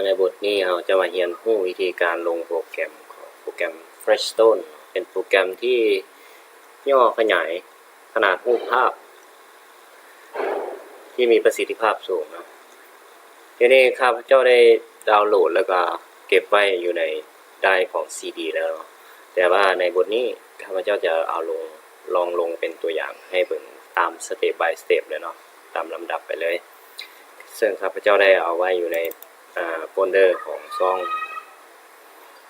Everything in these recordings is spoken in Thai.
ในบทนี้เราจะมาเรียนรู้วิธีการลงโปรแกรมของโปรแกรม Flashstone เป็นโปรแกรมที่ย่อขยายขนาดรูปภาพที่มีประสิทธิภาพสูงนะทีนี้ข้าพเจ้าได้ดาวน์โหลดแล้วก็เก็บไว้อยู่ในไดร์ของ CD แล้วเนาะแต่ว่าในบทนี้ข้าพเจ้าจะเอาลองลงเป็นตัวอย่างให้เบิ่งตามสเต็ป by สเต็ปเลยเนาะตามลำดับไปเลยซึ่งข้าพเจ้าได้เอาไว้อยู่ในโฟลเดอร์ของช่อง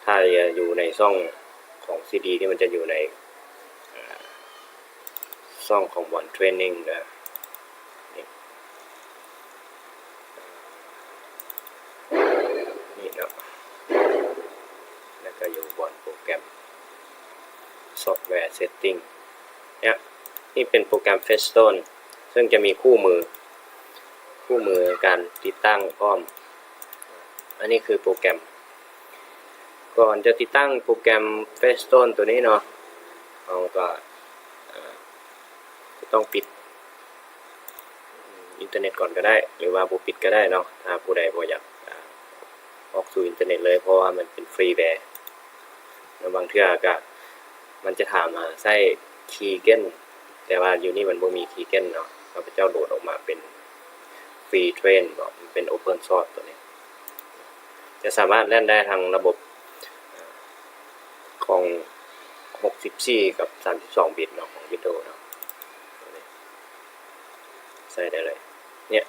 ถ้าอยู่ในช่องของ CD ที่มันจะอยู่ในช่องของวันเทรนนิ่งนะนี่เนาะแล้วก็อยู่บนโปรแกรมซอฟต์แวร์เซตติ้งเนี่ยนี่เป็นโปรแกรม Flashstone ซึ่งจะมีคู่มือการติดตั้งพร้อมอันนี้คือโปรแกรมก่อนจะติดตั้งโปรแกรม Flashstone ตัวนี้เนาะเราก็ต้องปิดอินเทอร์เน็ตก่อนก็ได้หรือว่าบ่ปิดก็ได้เนาะถ้าผู้ใดบ่อยากออกสู่อินเทอร์เน็ตเลยเพราะว่ามันเป็นฟรีแวร์แล้วบางเทื่อก็มันจะถามมาใช้คีย์เก้นแต่ว่าอยู่นี่มันบ่มีคีย์เก้นเนาะข้าพเจ้าโหลดออกมาเป็นฟรีเทรนบอกมันเป็น Open Source ตัวนี้จะสามารถเล่นได้ทางระบบของ64กับ32บิตเนาะของ Windows เนาะใส่ได้เลยเนี่ย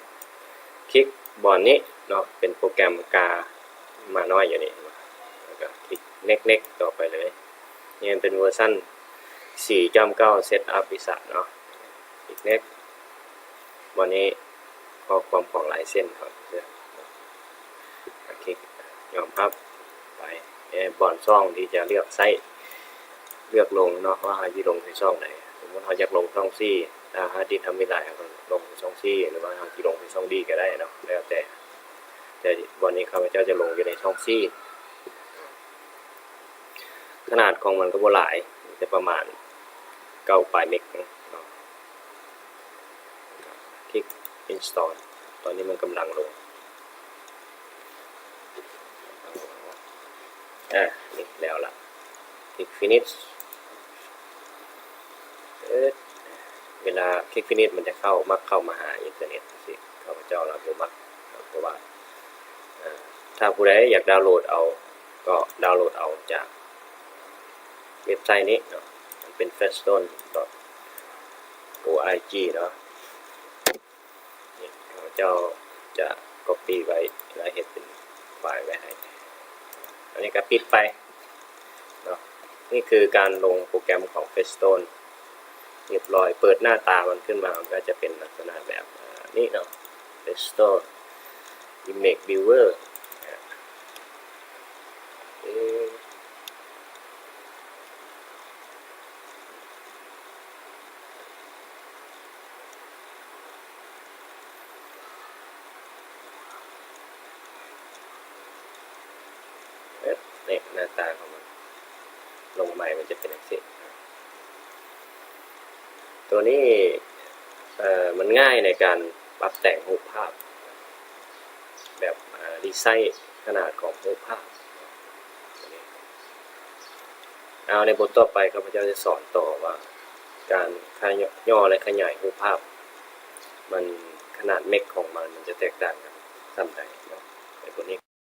คลิกบอนนี้เนาะเป็นโปรแกรมกามาน้อยอยู่นี่แล้วก็คลิก next ต่อไปเลยนี่เป็นเวอร์ชัน 4.9 Setup อิสระเนาะคลิก next วันนี้ข้อความของลายเส้นครับคลิกยอมรับไปบอนช่องที่จะเลือกไส้เลือกลงเนาะว่าจะลงในช่องไหนสมมติเราอยากลงช่องซี่ถ้าที่ทำไม่ได้ก็ลงช่องซี่หรือว่าจะลงในช่องดีก็ได้เนาะแล้วแต่วันนี้ข้าพเจ้าจะลงอยู่ในช่องซี่ขนาดของมันก็บ่หลายจะประมาณ9ปลายเมกเนาะคลิก install ตอนนี้มันกำลังลงนี่แล้วล่ะคลิก finish เวลาคลิก finish มันจะมักเข้ามาหาอินเทอร์เน็ตสิข้าพเจ้าเราบ่มักเพราะว่าถ้าผู้ใดอยากดาวน์โหลดเอาก็ดาวน์โหลดเอาจากเว็บไซต์นี้เนาะมันเป็น flashstone.org เนาะนี่ข้าพเจ้าจะ copy ไว้แล้วเฮ็ดเป็นไฟล์ไว้ให้อันนี้ก็ปิดไปเนาะนี่คือการลงโปรแกรมของ Flashstone เรียบร้อยเปิดหน้าตามันขึ้นมามันก็จะเป็นลักษณะแบบนี้เนาะ Flashstone Image Viewerเนี่ยหน้าตาของมันลงใหม่มันจะเป็นอย่างนี้ตัวนี้มันง่ายในการปรับแต่งรูปภาพแบบดีไซน์ขนาดของรูปภาพเอาในบทต่อไปข้าพเจ้าจะสอนต่อว่าการย่อและขยายรูปภาพมันขนาดเมกของมันจะแตกต่างกันส่ำใดเนาะในบทนี้